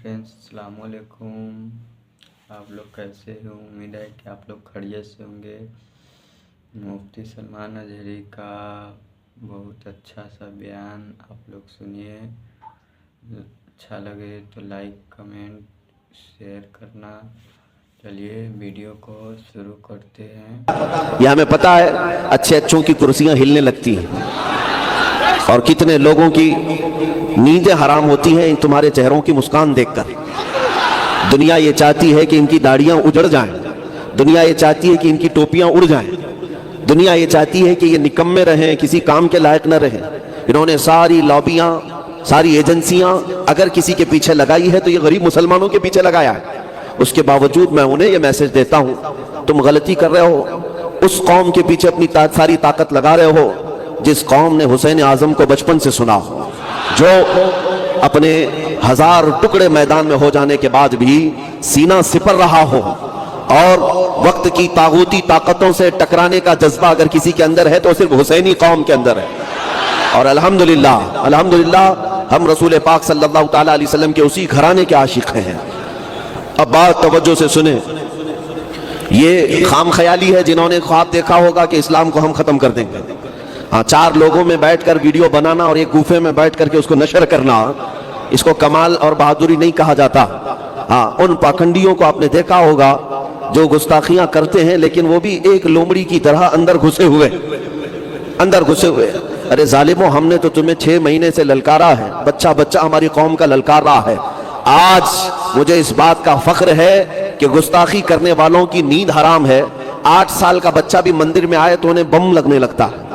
Friends, अस्सलाम वालेकुम। आप लोग कैसे हो? उम्मीद है कि आप लोग खैरियत से होंगे। मुफ्ती सलमान अजहरी का बहुत अच्छा सा बयान आप लोग सुनिए। अच्छा लगे तो लाइक, कमेंट, शेयर करना। चलिए वीडियो को शुरू करते हैं। ये हमें पता है अच्छे अच्छों की कुर्सियां हिलने लगती हैं और कितने लोगों की नींदें हराम होती हैं इन तुम्हारे चेहरों की मुस्कान देखकर। दुनिया ये चाहती है कि इनकी दाढ़ियां उजड़ जाएं, दुनिया ये चाहती है कि इनकी टोपियां उड़ जाएं, दुनिया ये चाहती है कि ये निकम्मे रहें, किसी काम के लायक न रहें। इन्होंने सारी लॉबियां, सारी एजेंसियां अगर किसी के पीछे लगाई है तो ये गरीब मुसलमानों के पीछे लगाया है। उसके बावजूद मैं उन्हें ये मैसेज देता हूं, तुम गलती कर रहे हो। उस कौम के पीछे अपनी सारी ताकत लगा रहे हो जिस कौम ने हुसैन आजम को बचपन से सुना हो, जो अपने 1000 टुकड़े मैदान में हो जाने के बाद भी सीना सिपर रहा हो और वक्त की तागूती ताकतों से टकराने का जज्बा अगर किसी के अंदर है तो सिर्फ हुसैनी कौम के अंदर है। और अल्हम्दुलिल्लाह अल्हम्दुलिल्लाह हम रसूल पाक सल्लल्लाहु ताला अलैहि वसल्लम के उसी घराने के आशिक हैं। अब बात तवज्जो से सुने। ये खाम ख्याली है जिन्होंने ख्वाब देखा होगा कि इस्लाम को हम खत्म कर देंगे। हाँ, 4 लोगों में बैठकर वीडियो बनाना और एक गुफे में बैठ करके उसको नशर करना, इसको कमाल और बहादुरी नहीं कहा जाता। हाँ, उन पाखंडियों को आपने देखा होगा जो गुस्ताखियां करते हैं लेकिन वो भी एक लोमड़ी की तरह अंदर घुसे हुए। अरे जालिमो, हमने तो तुम्हें 6 महीने से ललकारा है, बच्चा बच्चा हमारी कौम का ललकार रहा है। आज मुझे इस बात का फख्र है कि गुस्ताखी करने वालों की नींद हराम है। 8 साल का बच्चा भी मंदिर में आए तो उन्हें बम लगने लगता है।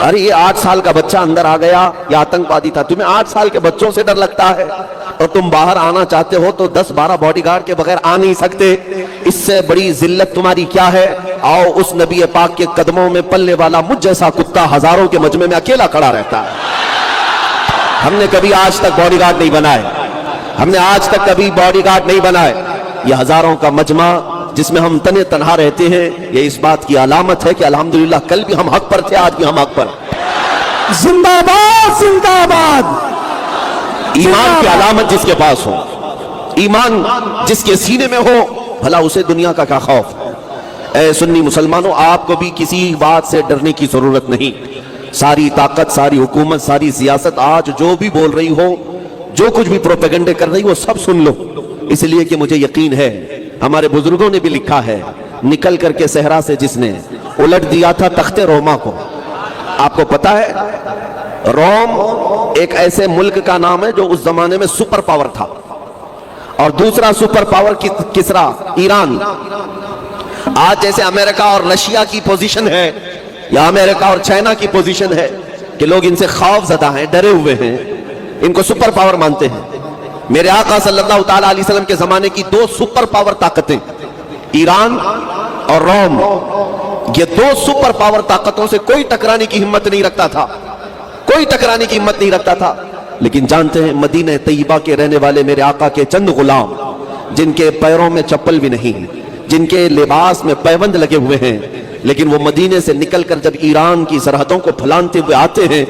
अरे ये 8 साल का बच्चा अंदर आ गया, या आतंकवादी था। तुम्हें 8 साल के बच्चों से डर लगता है और तुम बाहर आना चाहते हो तो 10-12 बॉडीगार्ड के बगैर आ नहीं सकते। इससे बड़ी जिल्लत तुम्हारी क्या है? आओ उस नबी पाक के कदमों में पलने वाला मुझ जैसा कुत्ता हजारों के मजमे में अकेला खड़ा रहता है। हमने कभी आज तक बॉडीगार्ड नहीं बनाए, हमने आज तक कभी बॉडीगार्ड नहीं बनाए। यह हजारों का मजमा जिसमें हम तने तनहा रहते हैं, ये इस बात की अलामत है कि अल्हम्दुलिल्लाह कल भी हम हक पर थे, आज भी हम हक पर। जिंदाबाद जिंदाबाद। ईमान की अलामत जिसके पास हो, ईमान जिसके सीने में हो, भला उसे दुनिया का क्या खौफ। ऐ सुन्नी मुसलमानों, आपको भी किसी बात से डरने की जरूरत नहीं। सारी ताकत, सारी हुकूमत, सारी सियासत आज जो भी बोल रही हो, जो कुछ भी प्रोपेगेंडे कर रही हो, सब सुन लो। इसलिए कि मुझे यकीन है, हमारे बुजुर्गों ने भी लिखा है, निकल करके सहरा से जिसने उलट दिया था तख्ते रोमा को। आपको पता है, रोम एक ऐसे मुल्क का नाम है जो उस जमाने में सुपर पावर था, और दूसरा सुपर पावर किसरा, ईरान। आज जैसे अमेरिका और रशिया की पोजीशन है, या अमेरिका और चाइना की पोजीशन है कि लोग इनसे खौफजदा हैं, डरे हुए हैं, इनको सुपर पावर मानते हैं। मेरे आका सल्लल्लाहु ताला अलैहि वसल्लम के जमाने की 2 सुपर पावर ताकतें, ईरान और रोम, ये 2 सुपर पावर ताकतों से कोई टकराने की हिम्मत नहीं रखता था, कोई टकराने की हिम्मत नहीं रखता था। लेकिन जानते हैं, मदीना तैयबा के रहने वाले मेरे आका के चंद गुलाम, जिनके पैरों में चप्पल भी नहीं, जिनके लिबास में पैबंद लगे हुए हैं, लेकिन वो मदीने से निकलकर जब ईरान की सरहदों को फलाते हुए आते हैं,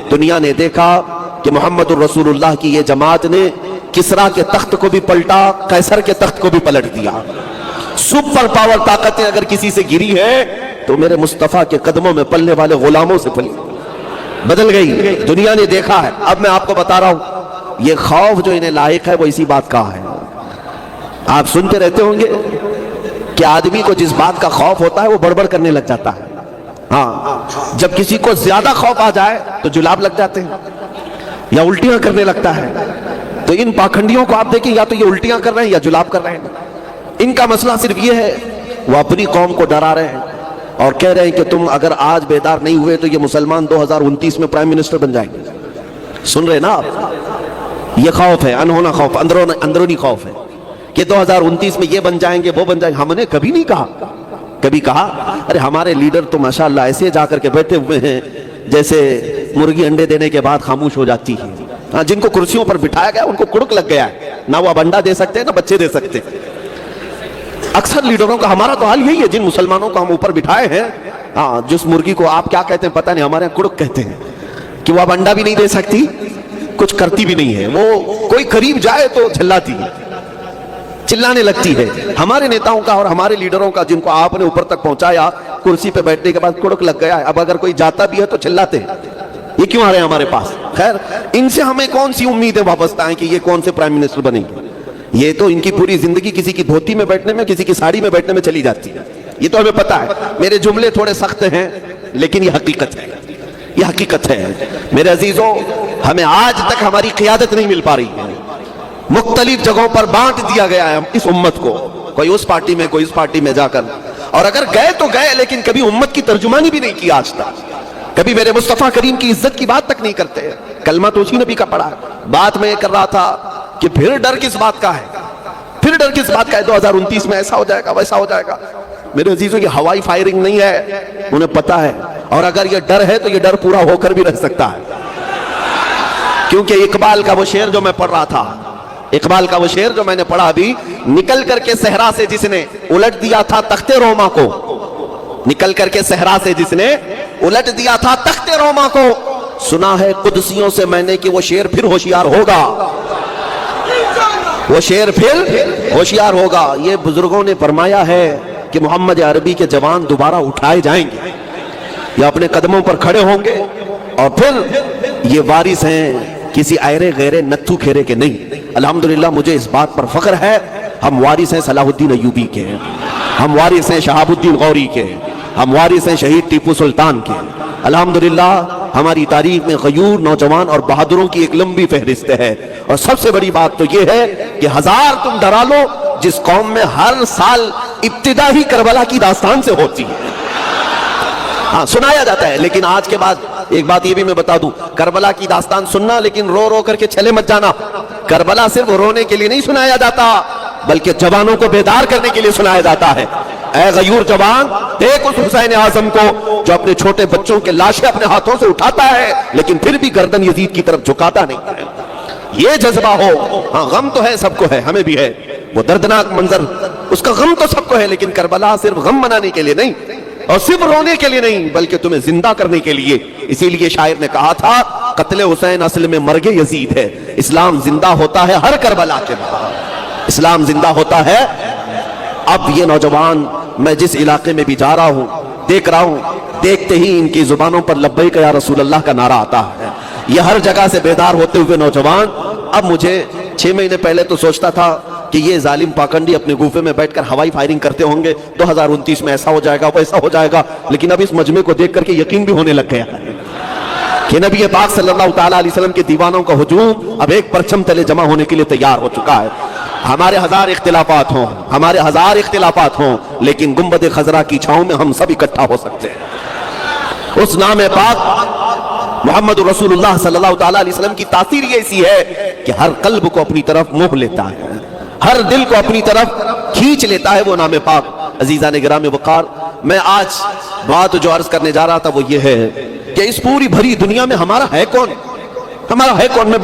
दुनिया ने देखा कि मोहम्मद रसूलुल्लाह की ये जमात ने किसरा के तख्त को भी पलटा, कैसर के तख्त को भी पलट दिया। सुपर पावर ताकतें अगर किसी से गिरी है तो मेरे मुस्तफा के कदमों में पलने वाले गुलामों से पली, बदल गई। दुनिया ने देखा है। अब मैं आपको बता रहा हूं, ये खौफ जो इन्हें लायक है वो इसी बात का है। आप सुनते रहते होंगे कि आदमी को जिस बात का खौफ होता है वो बड़बड़ करने लग जाता है। हाँ, जब किसी को ज्यादा खौफ आ जाए तो जुलाब लग जाते हैं या उल्टियां करने लगता है। तो इन पाखंडियों को आप देखें, या तो ये उल्टियां कर रहे हैं या जुलाब कर रहे हैं। इनका मसला सिर्फ ये है, वो अपनी कौम को डरा रहे हैं और कह रहे हैं कि तुम अगर आज बेदार नहीं हुए तो ये मुसलमान 2029 में प्राइम मिनिस्टर बन जाएंगे। सुन रहे ना आप? ये खौफ है, अनहोना खौफ, अंदरूनी खौफ है कि 2029 में ये बन जाएंगे, वो बन जाएंगे। हमने कभी नहीं कहा, कभी कहा अरे हमारे लीडर तो माशाअल्लाह ऐसे जाकर के बैठे हुए हैं जैसे मुर्गी अंडे देने के बाद खामोश हो जाती है। हाँ, जिनको कुर्सियों पर बिठाया गया उनको कुड़क लग गया है, ना वो अब अंडा दे सकते हैं ना बच्चे दे सकते। अक्सर लीडरों का हमारा तो हाल यही है, जिन मुसलमानों को हम ऊपर बिठाए हैं, हाँ, जिस मुर्गी को आप क्या कहते हैं पता नहीं, हमारे यहाँ कुड़क कहते हैं, कि वो अब अंडा भी नहीं दे सकती कुछ करती भी नहीं है, वो कोई करीब जाए तो झल्लाती है, चिल्लाने लगती है। हमारे नेताओं का और हमारे लीडरों का, जिनको आपने ऊपर तक पहुंचाया, कुर्सी पे बैठने के बाद कुड़क लग गया, अब अगर कोई जाता भी है तो चिल्लाते हैं, ये क्यों आ रहे हैं हमारे पास? खैर, इनसे हमें कौन सी उम्मीदें वापस आए कि ये कौन से प्राइम मिनिस्टर बनेंगे? ये तो इनकी पूरी जिंदगी किसी की धोती में बैठने में, किसी की साड़ी में बैठने में चली जाती है, ये तो हमें पता है। मेरे जुमले थोड़े सख्त हैं, लेकिन ये हकीकत है, ये हकीकत है। मेरे अजीजों, हमें आज तक हमारी क़ियादत नहीं मिल पा रही है, मुख्तलिफ जगहों पर बांट दिया गया है इस उम्मत को, कोई उस पार्टी में, कोई इस पार्टी में जाकर, और अगर गए तो गए, लेकिन कभी उम्मत की तर्जुमानी भी नहीं की आज तक, कभी मेरे मुस्तफा करीम की इज्जत की बात तक नहीं करते। कलमा तो उसी नबी का पढ़ा। बात में कर रहा था कि फिर डर किस बात का है, फिर डर किस बात का है, 2029 में ऐसा हो जाएगा, वैसा हो जाएगा। मेरे अजीजों, ये हवाई फायरिंग नहीं है, उन्हें पता है, और अगर ये डर है तो ये डर पूरा होकर भी रह सकता है, क्योंकि इकबाल का वो शेर जो मैं पढ़ रहा था, इकबाल का वो शेर जो मैंने पढ़ा अभी, निकल करके सहरा से जिसने उलट दिया था तख्ते रोमा को, निकल करके सहरा से जिसने उलट दिया था तख्ते रोमा को, सुना है कुदसियों से मैंने कि वो शेर फिर होशियार होगा, वो शेर फिर होशियार होगा। ये बुजुर्गों ने फरमाया है कि मोहम्मद अरबी के जवान दोबारा उठाए जाएंगे, ये अपने कदमों पर खड़े होंगे, और फिर ये वारिस हैं किसी आयरे गैरे नत्थू खेरे के नहीं। अल्हम्दुलिल्लाह, मुझे इस बात पर फख्र है, हम वारिस हैं सलाहुद्दीन अय्यूबी के, हम वारिस हैं शहाबुद्दीन गौरी के, हम वारिस हैं शहीद टीपू सुल्तान के। अल्हम्दुलिल्लाह, हमारी तारीख में गयूर नौजवान और बहादुरों की एक लंबी फहरिस्त है। और सबसे बड़ी बात तो यह है कि हजार तुम डरा लो, जिस कौम में हर साल इब्तिदा ही करबला की दास्तान से होती है, हाँ सुनाया जाता है, लेकिन आज के बाद एक बात ये भी मैं बता दूं, करबला की दास्तान सुनना, लेकिन रो रो करके छले मत जाना। करबला सिर्फ रोने के लिए नहीं सुनाया जाता, बल्कि जवानों को बेदार करने के लिए सुनाया जाता है। ऐ गयूर जवान, देख उस हुसैन आजम को जो अपने छोटे बच्चों के लाशें अपने हाथों से उठाता है, लेकिन फिर भी गर्दन यजीद की तरफ झुकाता नहीं है। ये जज्बा हो, हाँ गम तो है, सबको है, हमें भी है, वो दर्दनाक मंजर, उसका गम तो सबको है, लेकिन करबला सिर्फ गम मनाने के लिए नहीं, और सिर्फ रोने के लिए नहीं, बल्कि तुम्हें जिंदा करने के लिए। इसीलिए शायर ने कहा था, कत्ले हुसैन असल में मर्गे यजीद है, इस्लाम जिंदा होता है हर करबला के बाद, इस्लाम जिंदा होता है। अब ये नौजवान, मैं जिस इलाके में भी जा रहा हूं, देख रहा हूं, देखते ही इनकी जुबानों पर लब्बैक या रसूल अल्लाह का नारा आता है। ये हर जगह से बेदार होते हुए नौजवान, अब मुझे 6 महीने पहले तो सोचता था कि ये जालिम पाखंडी अपने गुफे में बैठकर हवाई फायरिंग करते होंगे, 2029 में ऐसा हो जाएगा, वैसा हो जाएगा, लेकिन अब इस मजमे को देख करके यकीन भी होने लग गया कि नबी पाक सल्लल्लाहु तआला अलैहि वसल्लम के दीवानों का हुजूम अब एक परचम तले जमा होने के लिए तैयार हो चुका है। हमारे हजार इख्तिलाफात हों, हमारे हजार इख्तिलाफात हों, लेकिन गुंबद खजरा की छांव में हम सब इकट्ठा हो सकते हैं। उस नाम पाक मोहम्मद रसूलुल्लाह सल्लल्लाहु तआला अलैहि वसल्लम की तासीर ये ऐसी है कि हर कल्ब को अपनी तरफ मोह लेता है, हर दिल को अपनी तरफ खींच लेता है वो नाम पाक। अजीजा ने गिराम वकार, मैं आज बात जो अर्ज करने जा रहा था वो ये है कि इस पूरी भरी दुनिया में हमारा है कौन, हमारा है कौन। मैं